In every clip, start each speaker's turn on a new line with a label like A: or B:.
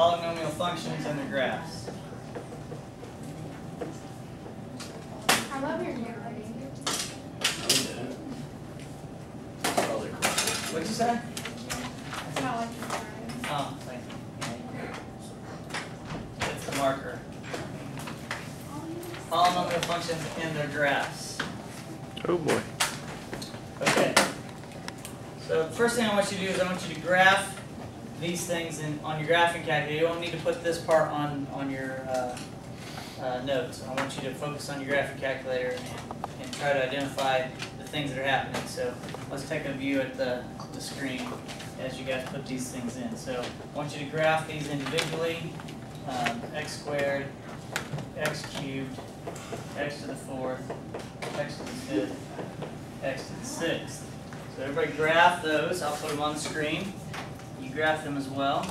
A: polynomial functions and their graphs.
B: I love your handwriting.
A: What'd you say?
B: It's not like your handwriting.
A: Oh, thank you. It's the marker. Polynomial functions and their graphs.
C: Oh boy.
A: Okay. So the first thing I want you to do is I want you to graph these things on your graphing calculator. You won't need to put this part on your notes. I want you to focus on your graphing calculator and try to identify the things that are happening. So let's take a view at the screen as you guys put these things in. So I want you to graph these individually. X squared, x cubed, x to the fourth, x to the fifth, x to the sixth. So everybody graph those. I'll put them on the screen. You graph them as well.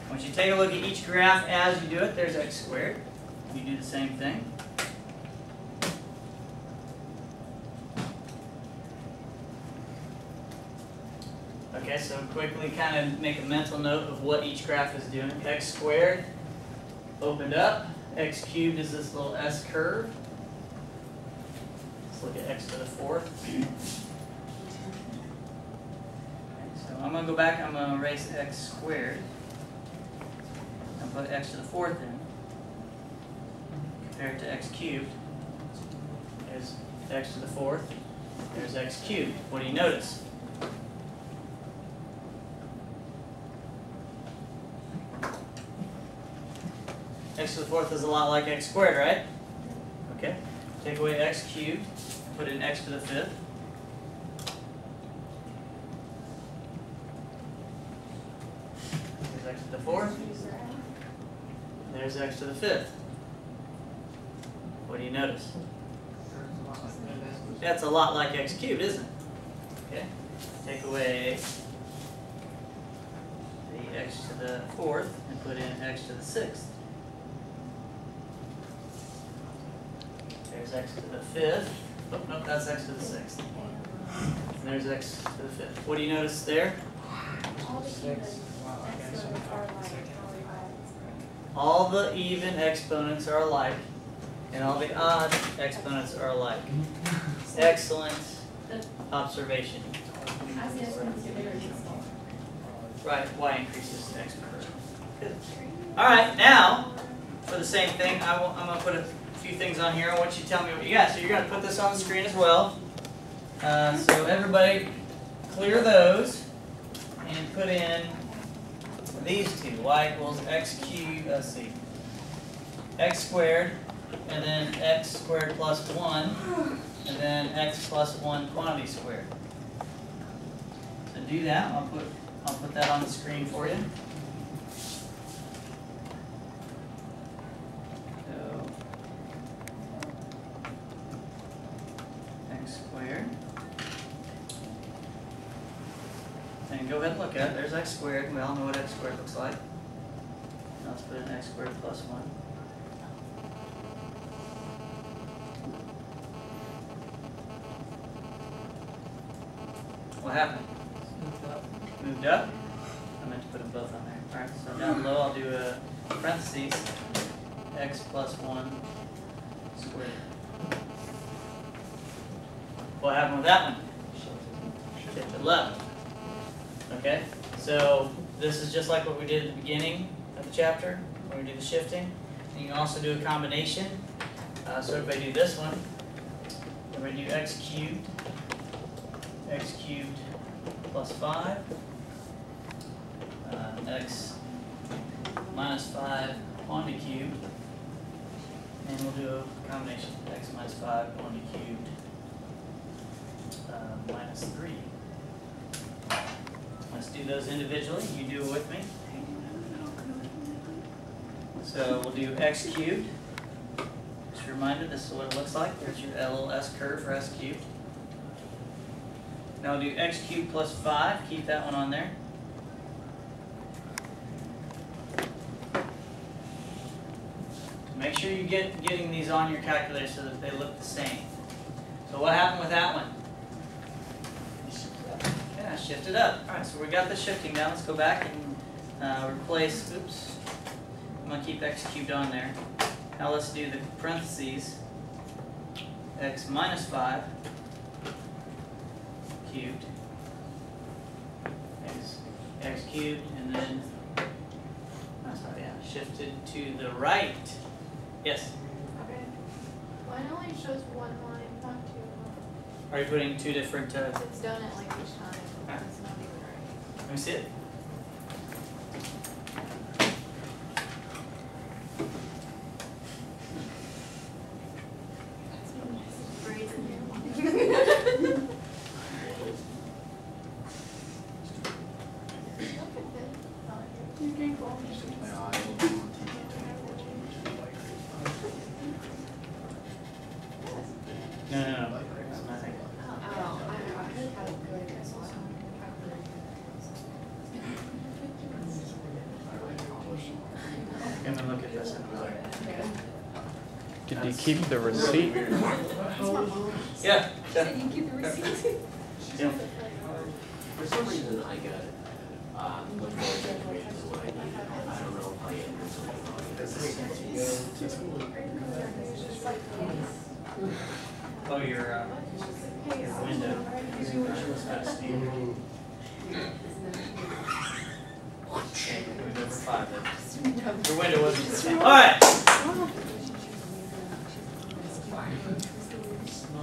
A: Once you take a look at each graph as you do it, there's x squared. You do the same thing. Okay, so quickly kind of make a mental note of what each graph is doing. X squared opened up. X cubed is this little S curve. Let's look at x to the fourth. Okay, so I'm going to go back. I'm going to erase x squared and put x to the fourth in. Compare it to x cubed. There's x to the fourth. There's x cubed. What do you notice? X to the fourth is a lot like x squared, right? Okay. Take away x cubed, put in x to the fifth. There's x to the fourth. There's x to the fifth. What do you notice? That's a lot like x cubed, isn't it? Okay. Take away the x to the fourth and put in x to the sixth. There's x to the fifth. Oh, nope, that's x to the sixth. And there's x to the fifth. What do you notice there? All the even exponents are alike, and all the odd exponents are alike. Excellent observation. Right, y increases x per. Good. All right, now for the same thing, I'm going to put a few things on here. I want you to tell me what you got. So you're going to put this on the screen as well. So everybody clear those and put in these two. Y equals x cubed, let's see, x squared, and then x squared plus 1, and then x plus 1 quantity squared. So do that. I'll put that on the screen for you. And go ahead and look at it. There's x squared. We all know what x squared looks like. Now let's put in x squared plus 1. What happened? Moved up. I meant to put them both on there. Alright, so down below I'll do a parentheses, x plus 1 squared. What happened with that one? Shift it left. Okay, so this is just like what we did at the beginning of the chapter when we do the shifting. And you can also do a combination. So everybody do this one. Everybody do x cubed plus 5, x minus 5 quantity cubed, and we'll do a combination, x minus 5 quantity cubed minus 3. Let's do those individually. You do it with me. So we'll do x cubed. Just a reminder, this is what it looks like. There's your little S curve for x cubed. Now we'll do x cubed plus 5. Keep that one on there. Make sure you getting these on your calculator so that they look the same. So what happened with that one? Yeah, shift it up. Alright, so we got the shifting down. Let's go back and replace, oops, I'm going to keep x cubed on there. Now let's do the parentheses, x minus 5 cubed, x cubed, and then, shifted to the right. Yes?
B: Okay. Mine only shows one line, not two.
A: Are you putting two different,
B: It's done it like each time.
A: Alright.
B: It's not even right.
A: let me see it.
B: Braids in here.
A: No. That's nothing. I'm gonna look at this in a minute.
C: Did you keep the receipt?
A: Yeah.
D: Did you keep the receipt?
A: Yeah.
E: For some reason, I got it. Much more information than what I needed. I don't know if I entered something wrong.
A: Oh, your window. Window for 5 then. Your window wasn't. Alright.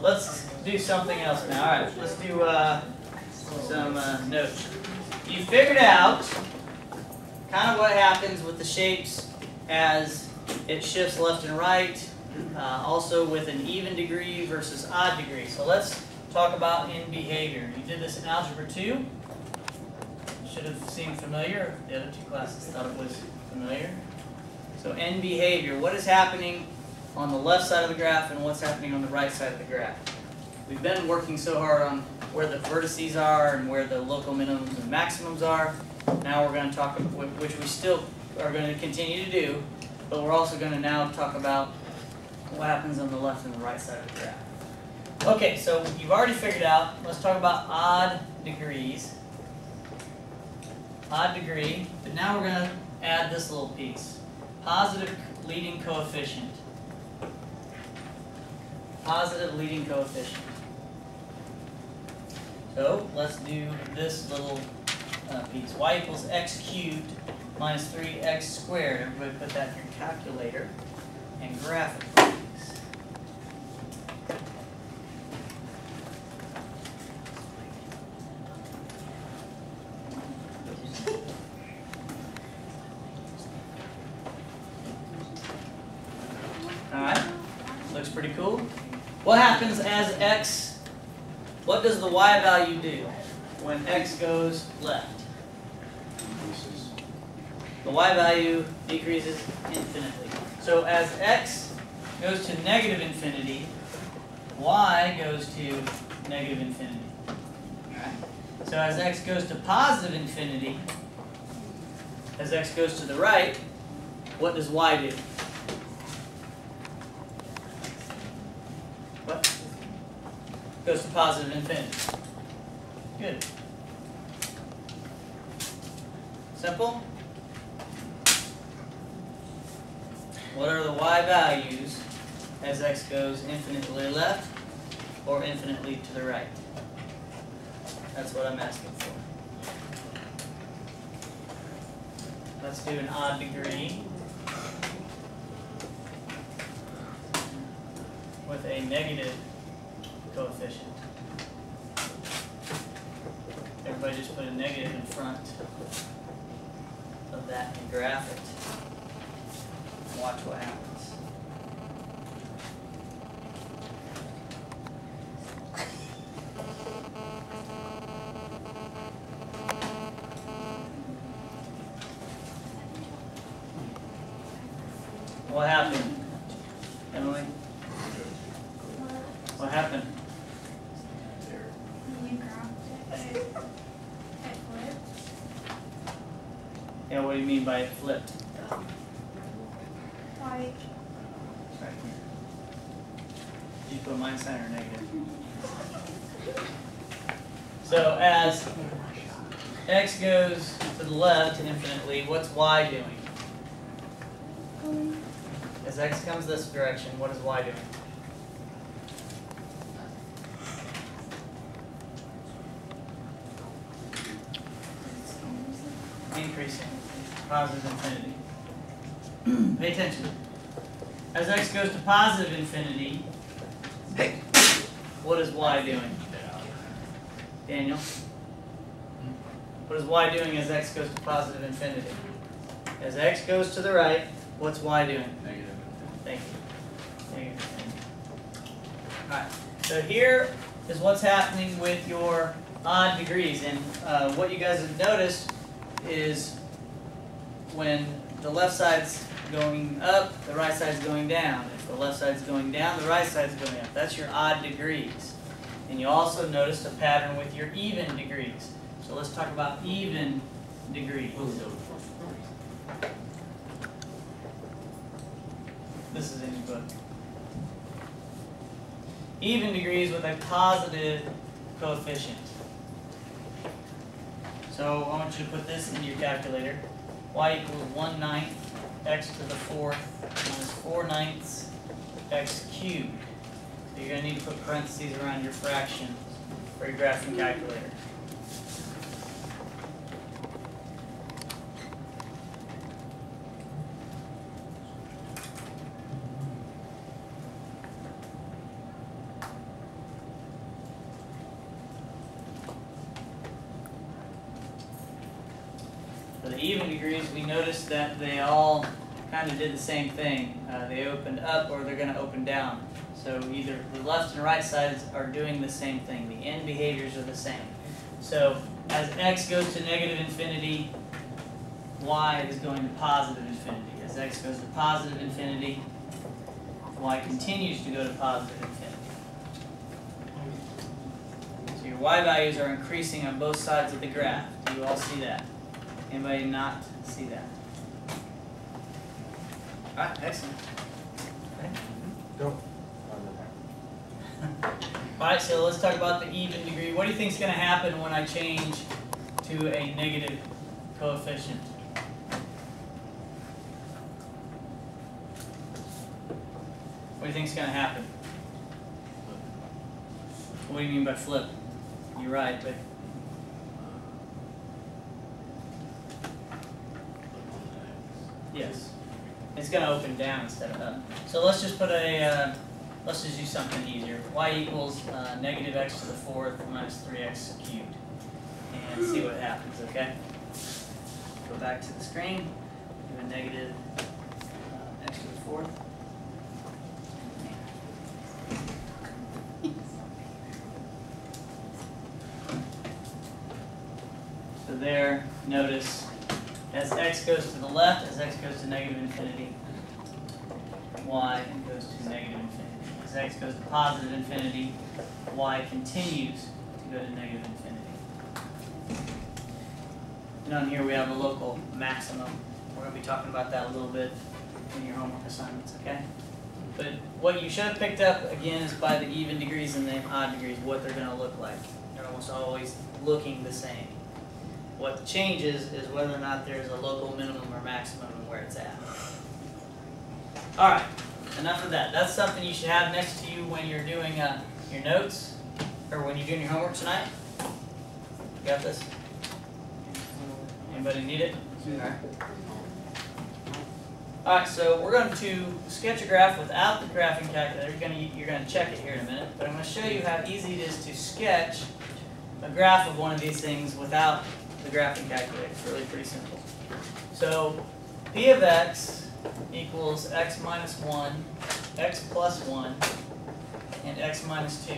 A: Let's do something else now. Alright, let's do some notes. You figured out kind of what happens with the shapes as it shifts left and right, also with an even degree versus odd degree. So let's talk about in behavior. You did this in Algebra 2. Should have seemed familiar. The other two classes thought it was familiar. So in behavior, what is happening on the left side of the graph and what's happening on the right side of the graph? We've been working so hard on where the vertices are and where the local minimums and maximums are. Now we're going to talk about, which we still are going to continue to do, but we're also going to now talk about what happens on the left and the right side of the graph. Okay, so you've already figured out, let's talk about odd degrees. Odd degree, but now we're going to add this little piece. Positive leading coefficient. Positive leading coefficient. So let's do this little piece. Y equals x cubed minus 3x squared. Everybody put that in your calculator and graph it, please. Alright, looks pretty cool. What happens as x, what does the y value do when x goes left? The y value decreases infinitely. So as x goes to negative infinity, y goes to negative infinity. Alright. So as x goes to positive infinity, as x goes to the right, what does y do? What? Goes to positive infinity. Good. Simple? What are the y values as x goes infinitely left or infinitely to the right? That's what I'm asking for. Let's do an odd degree with a negative coefficient. Everybody just put a negative in front of that and graph it. Watch what happens. What happened, Emily? What happened?
B: You graphed it. It flipped.
A: Yeah, what do you mean by it flipped?
B: Like,
A: Right here. Did you put minus sign or negative? So as x goes to the left infinitely, what's y doing? As x comes this direction, what is y doing? Increasing, positive infinity. Pay attention. As x goes to positive infinity, what is y doing? Daniel? What is y doing as x goes to positive infinity? As x goes to the right, what's y doing?
E: Negative.
A: Thank you. Negative infinity. Alright, so here is what's happening with your odd degrees. And what you guys have noticed is when the left side's going up, the right side's going down. If the left side's going down, the right side's going up. That's your odd degrees. And you also noticed a pattern with your even degrees. So let's talk about even degrees. This is in your book. Even degrees with a positive coefficient. So I want you to put this in your calculator. Y equals 1/9 x to the 4th minus 4/9 x cubed. So you're going to need to put parentheses around your fraction for your graphing calculator. For the even degrees, we noticed that they all kind of did the same thing. They opened up or they're going to open down. So either the left and right sides are doing the same thing. The end behaviors are the same. So as x goes to negative infinity, y is going to positive infinity. As x goes to positive infinity, y continues to go to positive infinity. So your y values are increasing on both sides of the graph. Do you all see that? Anybody not see that? Alright, excellent. Okay.
F: Go.
A: Alright, so let's talk about the even degree. What do you think is going to happen when I change to a negative coefficient? What do you think is going to happen? What do you mean by flip? You're right, but yes. It's going to open down instead of up. So let's just put a, let's just do something easier. Y equals negative x to the 4th minus 3x cubed. And see what happens, okay? Go back to the screen. Do a negative x to the 4th. So there, notice, as x goes to the left, as x goes to negative infinity, y goes to negative infinity. As x goes to positive infinity, y continues to go to negative infinity. And on here we have a local maximum. We're going to be talking about that a little bit in your homework assignments, okay? But what you should have picked up, again, is by the even degrees and the odd degrees, what they're going to look like. They're almost always looking the same. What changes is whether or not there's a local minimum or maximum and where it's at. Alright, enough of that. That's something you should have next to you when you're doing your notes, or when you're doing your homework tonight. You got this? Anybody need it? Alright. Alright, so we're going to sketch a graph without the graphing calculator. You're going to check it here in a minute, but I'm going to show you how easy it is to sketch a graph of one of these things without the graphing calculator. It's really pretty simple. So P of x equals x minus 1, x plus 1, and x minus 2.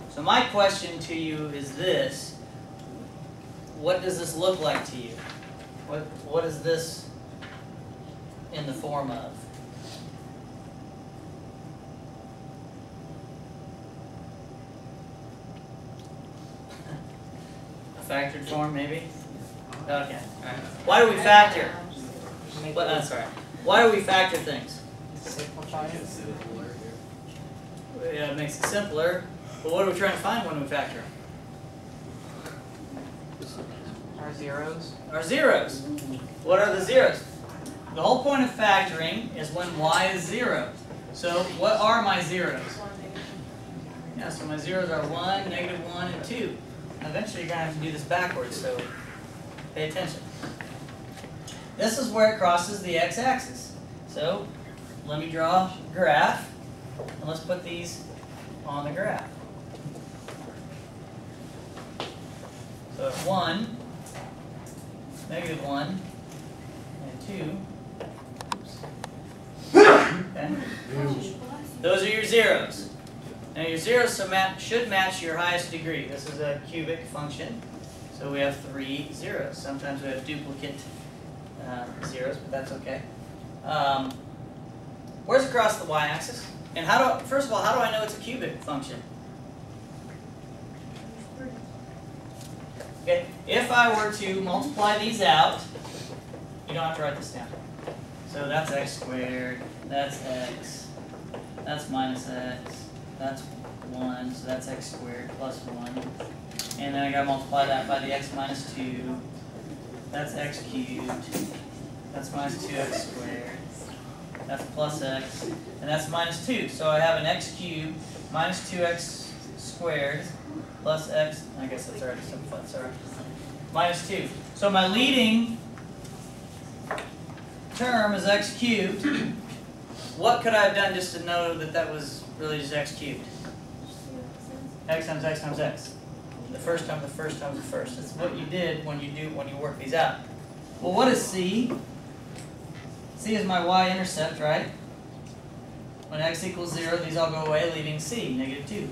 A: So my question to you is this. What does this look like to you? What is this in the form of? Factored form, maybe? Okay. All right. Why do we factor? Sorry. Why do we factor things? Yeah, it makes it simpler. But what are we trying to find when we factor?
F: Are zeros?
A: Are zeros. What are the zeros? The whole point of factoring is when y is 0. So what are my zeros? Yeah, so my zeros are 1, -1, and 2. Eventually you're going to have to do this backwards, so pay attention. This is where it crosses the x-axis. So let me draw a graph, and let's put these on the graph. So at 1, -1, and 2. Okay. Those are your zeros. Now your zeros should match your highest degree. This is a cubic function, so we have 3 zeros. Sometimes we have duplicate zeros, but that's okay. Where's across the y-axis? And first of all, how do I know it's a cubic function? Okay, if I were to multiply these out, you don't have to write this down. So that's x squared, that's x, that's minus x, that's 1, so that's x squared plus 1. And then I gotta multiply that by the x minus 2, that's x cubed, that's minus 2x squared, that's plus x, and that's minus 2. So I have an x cubed minus 2x squared plus x, I guess that's already simplified, sorry, minus 2. So my leading term is x cubed. What could I have done just to know that that was really just x cubed? X times x times x. The first time, the first time, the first. That's what you did when you work these out. Well, what is c? C is my y-intercept, right? When x equals 0, these all go away, leaving c, -2.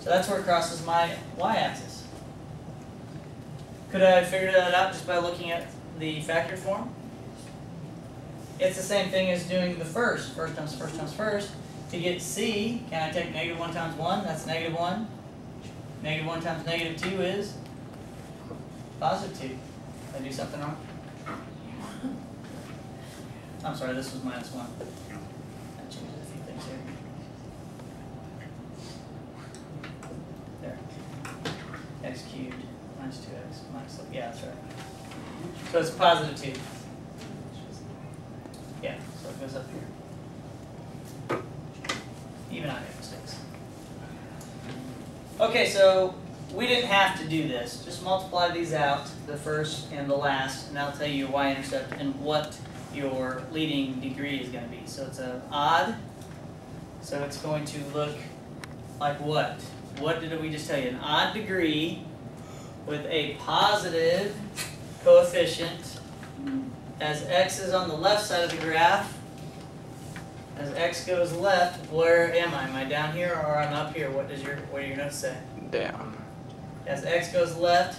A: So that's where it crosses my y-axis. Could I figure that out just by looking at the factored form? It's the same thing as doing the first times first times first. To get c, can I take -1 times 1? That's -1. -1 times -2 is positive 2. Did I do something wrong? I'm sorry, this was -1. I changed a few things here. There. X cubed minus 2x minus, yeah, that's right. So it's positive 2. Yeah, so it goes up here. Even I make mistakes. Okay, so we didn't have to do this. Just multiply these out, the first and the last, and that'll tell you your y-intercept and what your leading degree is going to be. So it's an odd, so it's going to look like what? What did we just tell you? An odd degree with a positive coefficient. As x is on the left side of the graph, as x goes left, where am I? Am I down here or I'm up here? What do your notes say?
C: Down.
A: As x goes left,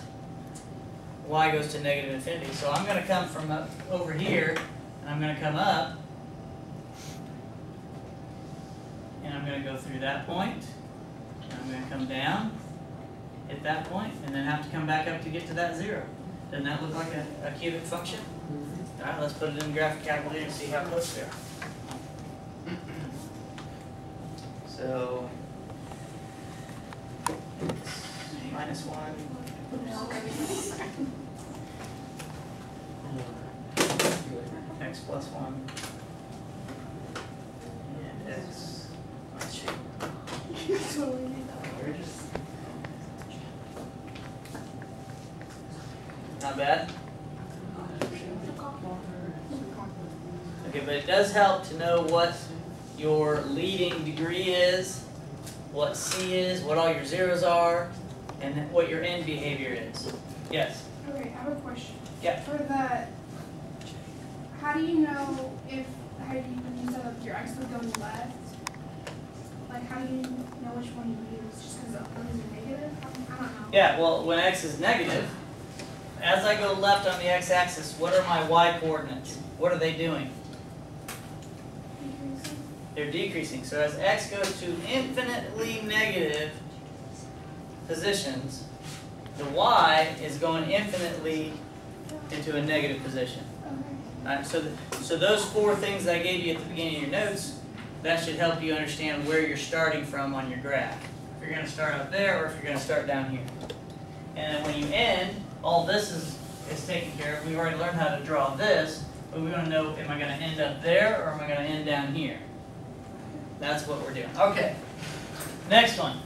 A: y goes to -infinity. So I'm going to come from up over here, and I'm going to come up, and I'm going to go through that point, and I'm going to come down, hit that point, and then have to come back up to get to that 0. Doesn't that look like a cubic function? All right, let's put it in the graphic calculator and see how close we are. So, -1. X plus 1. And x minus 2. Not bad. Okay, but it does help to know what your leading degree is, what C is, what all your zeros are, and what your end behavior is. Yes?
B: Okay, I have a question.
A: Yeah.
B: For that, how do you know if, when you said your x would go left, like how do you know which one you use? Just because those are negative? I don't know.
A: Yeah, well, when x is negative, as I go left on the x-axis, what are my y coordinates? What are they doing? They're decreasing. So as x goes to infinitely negative positions, the y is going infinitely into a negative position. All right, so those 4 things that I gave you at the beginning of your notes, that should help you understand where you're starting from on your graph. If you're going to start up there or if you're going to start down here. And then when you end, all this is taken care of. We've already learned how to draw this, but we want to know, am I going to end up there or am I going to end down here? That's what we're doing. Okay. Next one.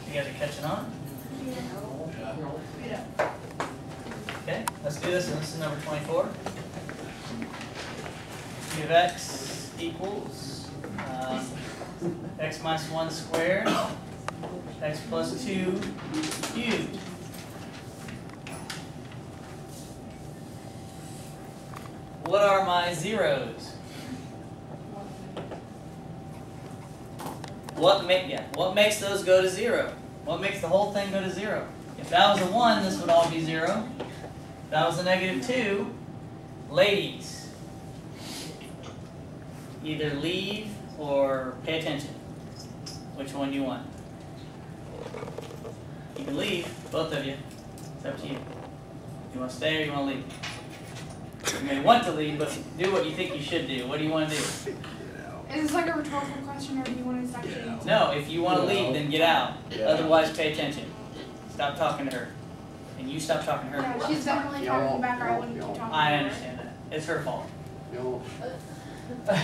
A: You guys are catching on?
B: Yeah.
A: Okay, let's do this. This is number 24. U of x equals x minus 1 squared, x plus 2 cubed. What are my zeros? What makes those go to 0? What makes the whole thing go to 0? If that was a 1, this would all be 0. If that was a -2, ladies, either leave or pay attention. Which one do you want? You can leave, both of you. It's up to you. You want to stay or you want to leave? You may want to leave, but do what you think you should do. What do you want to do?
B: Is this like a rhetorical question, or do you want to actually answer?
A: No, if you want to leave, then get out. Otherwise, pay attention. Stop talking to her. And you stop talking to her.
B: Yeah, she's definitely talking back, or I wouldn't keep talking.
A: I understand that. It's her fault.
B: I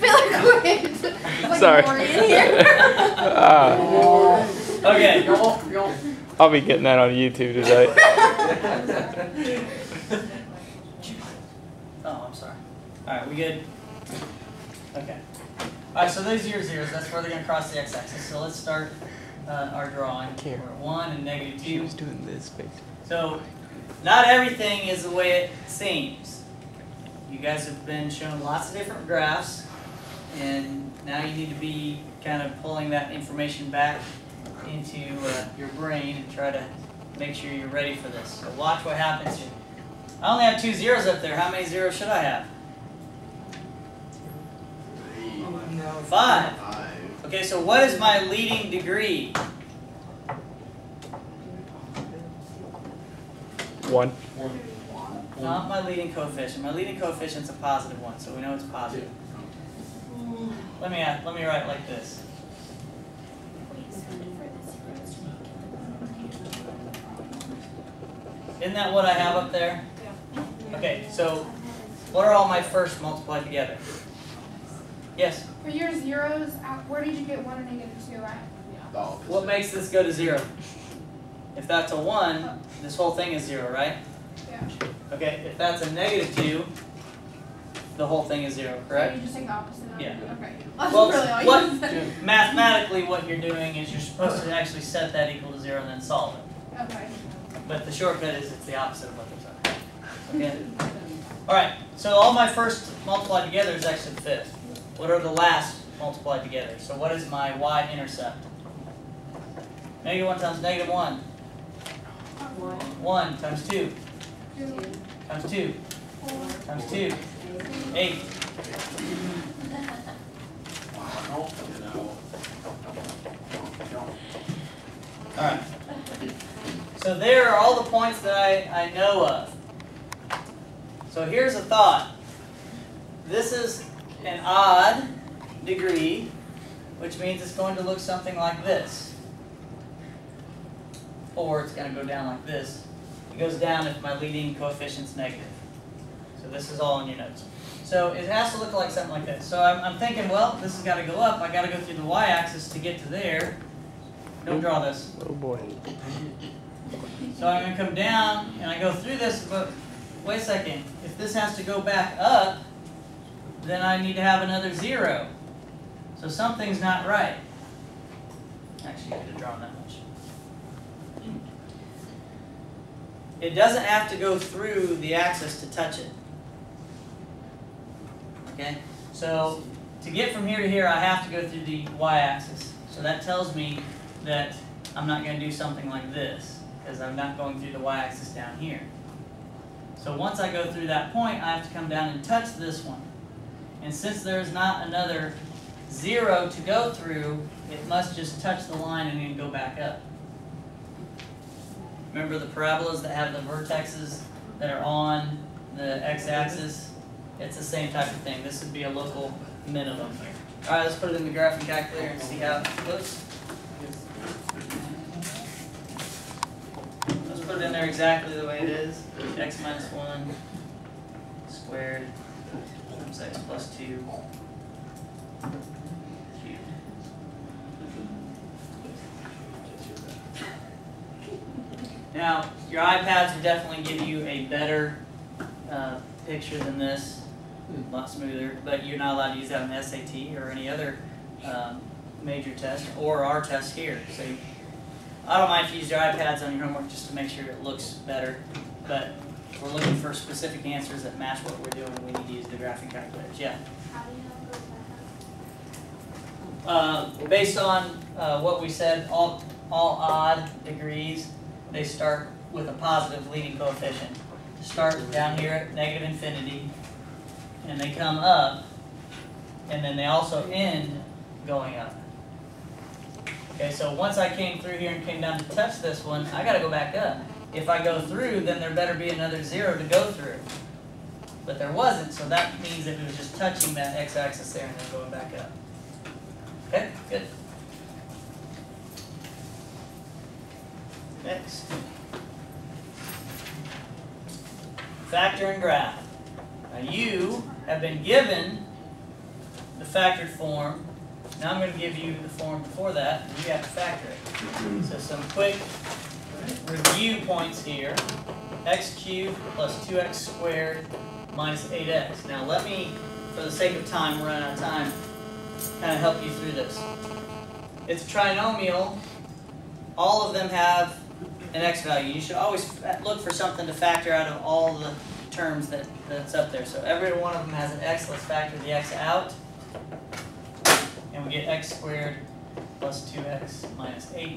B: feel like it's like
C: Sorry.
B: Lori in here.
A: Okay.
C: I'll be getting that on YouTube today.
A: Oh, I'm sorry. Alright, we good? Okay. Alright, so those are your zeros. That's where they're going to cross the x-axis. So let's start our drawing. We're at 1 and
C: She
A: -2.
C: was doing this, basically.
A: So, not everything is the way it seems. You guys have been shown lots of different graphs, and now you need to be kind of pulling that information back into your brain and try to make sure you're ready for this. So watch what happens here. I only have 2 zeros up there. How many zeros should I have? 5. Okay, so what is my leading degree?
C: 1.
A: Not my leading coefficient. My leading coefficient's a positive 1, so we know it's positive. Let me write it like this. Isn't that what I have up there? Okay, so what are all my first multiplied together? Yes?
B: For your zeros, where did you get 1 and -2 at?
A: What makes this go to 0? If that's a 1, this whole thing is 0, right?
B: Yeah.
A: Okay, if that's a -2, the whole thing is 0,
B: So
A: correct?
B: you just take the opposite of it?
A: Yeah.
B: Okay. That's
A: Well,
B: really all
A: what-
B: you said.
A: Mathematically, what you're doing is you're supposed to actually set that equal to 0 and then solve it.
B: Okay.
A: But the shortcut is it's the opposite of what those are. Okay? Alright, so all my first multiplied together is actually the fifth. What are the last multiplied together? So what is my y-intercept? -1 times -1. 1 times 2 times 2 times 2. 8. Alright. So there are all the points that I know of. So here's a thought. This is an odd degree, which means it's going to look something like this. Or it's going to go down like this. It goes down if my leading coefficient's negative. So this is all in your notes. So it has to look like something like this. So I'm thinking, well, this has got to go up. I got to go through the y-axis to get to there. Don't draw this.
C: Oh boy.
A: So I'm going to come down and I go through this, but wait a second. If this has to go back up, then I need to have another 0. So something's not right. Actually, you could have drawn that much. It doesn't have to go through the axis to touch it. Okay? So to get from here to here, I have to go through the y-axis. So that tells me that I'm not going to do something like this, because I'm not going through the y-axis down here. So once I go through that point, I have to come down and touch this one. And since there's not another 0 to go through, it must just touch the line and then go back up. Remember the parabolas that have the vertexes that are on the x-axis? It's the same type of thing. This would be a local minimum. Alright, let's put it in the graphing calculator and see how it looks. put it in there exactly the way it is. X minus 1 squared times x plus 2 cubed. Now, your iPads would definitely give you a better picture than this, a lot smoother, but you're not allowed to use that on the SAT or any other major test, or our test here. So I don't mind if you use your iPads on your homework just to make sure it looks better, but if we're looking for specific answers that match what we're doing, we need to use the graphing calculators. Yeah?
B: How do you know those methods?
A: Based on what we said, all odd degrees, they start with a positive leading coefficient. Start down here at negative infinity, and they come up, and then they also end going up. Okay, so once I came through here and came down to touch this one, I got to go back up. If I go through, then there better be another 0 to go through. But there wasn't, so that means that it was just touching that x-axis there and then going back up. Okay, good. Next. Factor and graph. Now you have been given the factored form. Now I'm going to give you the form before that, and you have to factor it. So some quick review points here. X cubed plus 2x squared minus 8x. Now let me, for the sake of time, we're running out of time, kind of help you through this. It's a trinomial. All of them have an x value. You should always look for something to factor out of all the terms that's up there. So every one of them has an x. Let's factor the x out. And we get x squared plus 2x minus 8.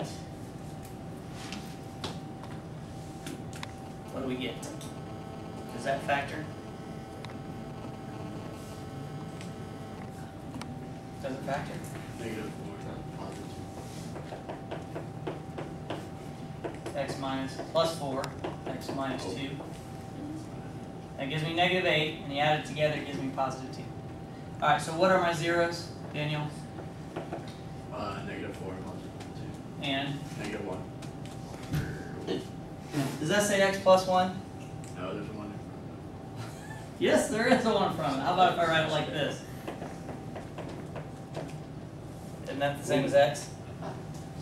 A: What do we get? Does that factor? Does it factor?
E: Negative 4 times positive 2.
A: X minus plus 4, x minus 2. That gives me negative 8, and you add it together, it gives me positive 2. All right, so what are my zeros, Daniel?
E: Negative 4 positive 2.
A: And?
E: Negative 1.
A: Does that say x plus 1?
E: No, there's a 1 in front.
A: Yes, there is a 1 from it. How about if I write it like this? Isn't that the same as x?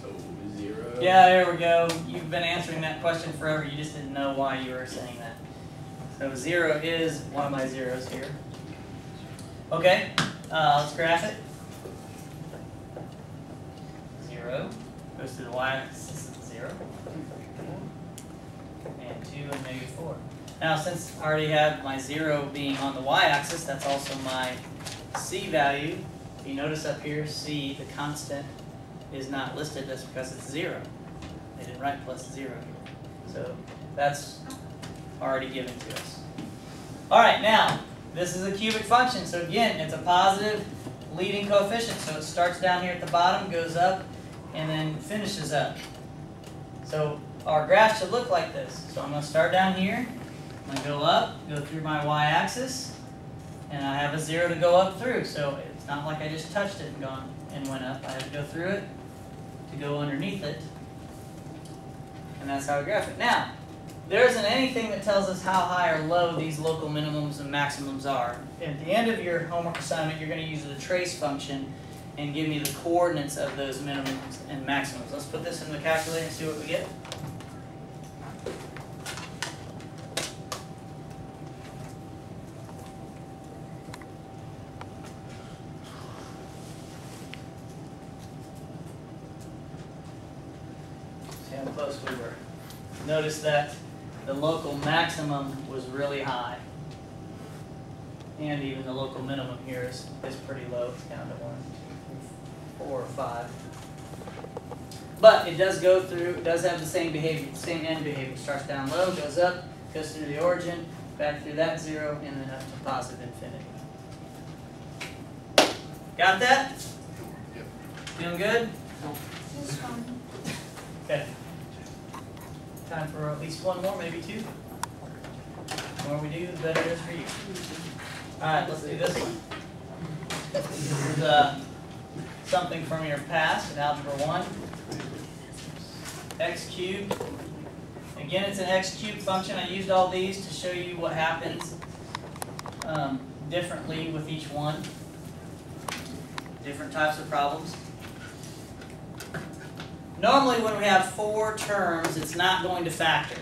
E: So 0.
A: Yeah, there we go. You've been answering that question forever. You just didn't know why you were saying that. So 0 is one of my zeros here. Okay, let's graph it. 0 goes to the y-axis, 0. And 2 and negative 4. Now, since I already have my 0 being on the y-axis, that's also my c value. If you notice up here, c, the constant, is not listed. That's because it's 0. They didn't write plus 0 here. So that's already given to us. All right, now, this is a cubic function. So again, it's a positive leading coefficient. So it starts down here at the bottom, goes up, and then finishes up. So our graph should look like this. So I'm going to start down here. I'm going to go up, go through my y-axis, and I have a 0 to go up through. So it's not like I just touched it and went up. I have to go through it to go underneath it. And that's how we graph it. Now, there isn't anything that tells us how high or low these local minimums and maximums are. At the end of your homework assignment, you're going to use the trace function and give me the coordinates of those minimums and maximums. Let's put this in the calculator and see what we get. See how close we were. Notice that the local maximum was really high. And even the local minimum here is pretty low. It's down to 1, 2, 3, 4, or 5. But it does go through, it does have the same behavior, same end behavior. It starts down low, goes up, goes through the origin, back through that 0, and then up to positive infinity. Got that?
E: Yep.
A: Feeling good?
B: This is fun.
A: Okay. Time for at least one more, maybe 2. The more we do, the better it is for you. Alright, let's do this one. This is something from your past in Algebra 1. X cubed Again, it's an x cubed function. I used all these to show you what happens differently with each one. Different types of problems. Normally when we have 4 terms, it's not going to factor.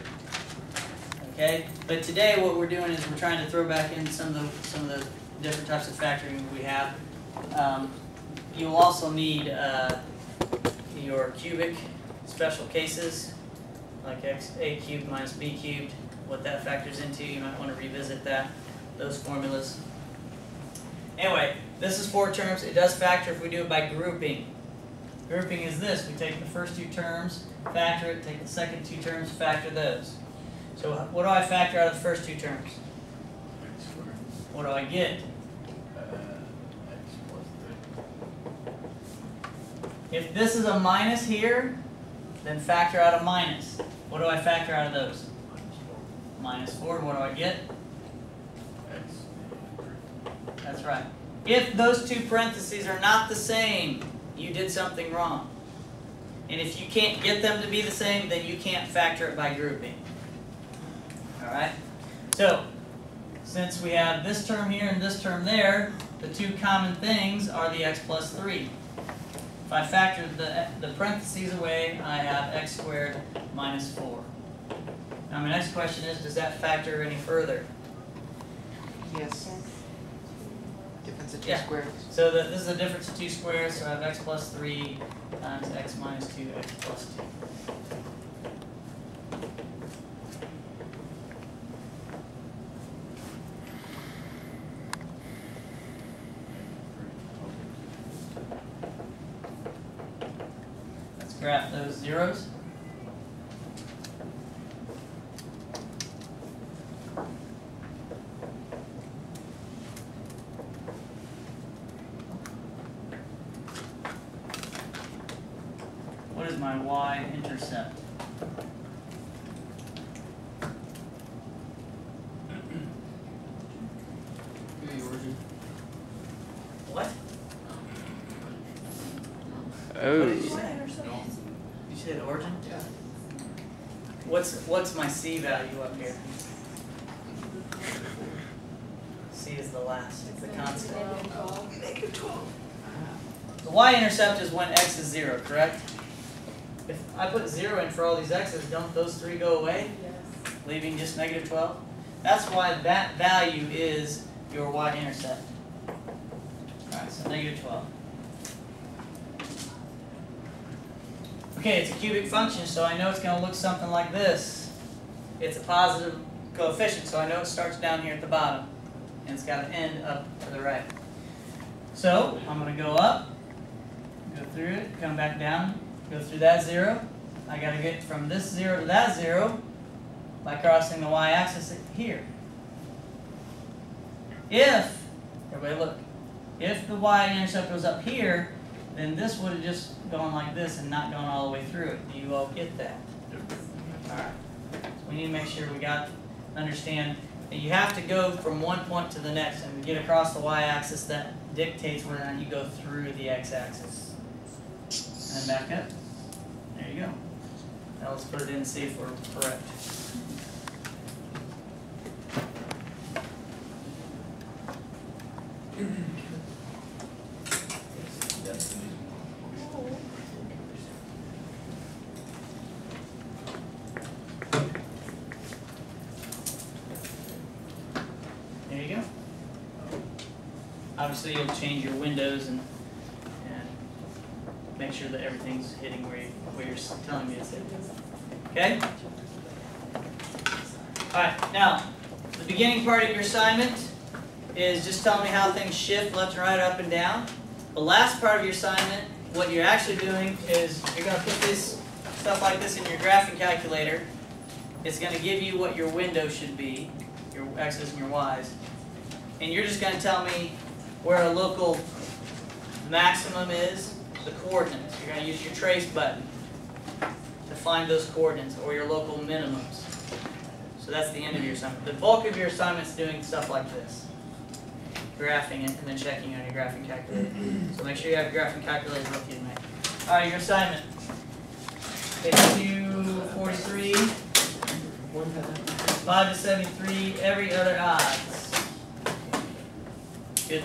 A: Okay? But today what we're doing is we're trying to throw back in some of the different types of factoring we have. You'll also need your cubic special cases, like a cubed minus b cubed, what that factors into. You might want to revisit those formulas. Anyway, this is 4 terms. It does factor if we do it by grouping. Grouping is this. We take the first 2 terms, factor it, take the second 2 terms, factor those. So what do I factor out of the first 2 terms? What do I get? If this is a minus here, then factor out a minus. What do I factor out of those? Minus 4. What do I get? That's right. If those 2 parentheses are not the same, you did something wrong. And if you can't get them to be the same, then you can't factor it by grouping. Alright? So, since we have this term here and this term there, the 2 common things are the x plus 3. If I factor the parentheses away, I have x squared minus 4. Now my next question is, does that factor any further?
F: Yes. Difference of 2
A: Yeah.
F: squares.
A: So this is a difference of 2 squares, so I have x plus 3 times x minus 2, x plus 2. Let's graph those zeros. What is my y-intercept? What? What did you
C: Oh.
A: say? You said origin? Yeah. What's my c value up here? C is the last. It's the constant. The y-intercept is when x is 0, correct? If I put 0 in for all these x's, don't those 3 go away?
D: Yes.
A: Leaving just negative 12? That's why that value is your y-intercept. Alright, so negative 12. Okay, it's a cubic function, so I know it's going to look something like this. It's a positive coefficient, so I know it starts down here at the bottom. And it's got an end up to the right. So, I'm going to go up, go through it, come back down, go through that 0. I got to get from this 0 to that 0 by crossing the y-axis here. If, everybody look, if the y-intercept was up here, then this would have just gone like this and not gone all the way through it. Do you all get that? Alright. So we need to make sure we understand that you have to go from one point to the next, and to get across the y-axis, that dictates whether or not you go through the x-axis. And then back up. There you go. Now let's put it in and see if we're correct. There you go. Obviously, you'll change your windows and make sure that everything's hitting where you're telling me it's hitting. Okay? Alright, now, the beginning part of your assignment is just telling me how things shift left and right, up and down. The last part of your assignment, what you're actually doing is you're going to put this stuff like this in your graphing calculator. It's going to give you what your window should be, your x's and your y's. And you're just going to tell me where a local maximum is, the coordinates. You're going to use your trace button to find those coordinates, or your local minimums. So that's the end of your assignment. The bulk of your assignment is doing stuff like this. Graphing it and then checking on your graphing calculator. So make sure you have your graphing calculator with you tonight. Alright, your assignment. Page 243. 5 to 73, every other odds. Good.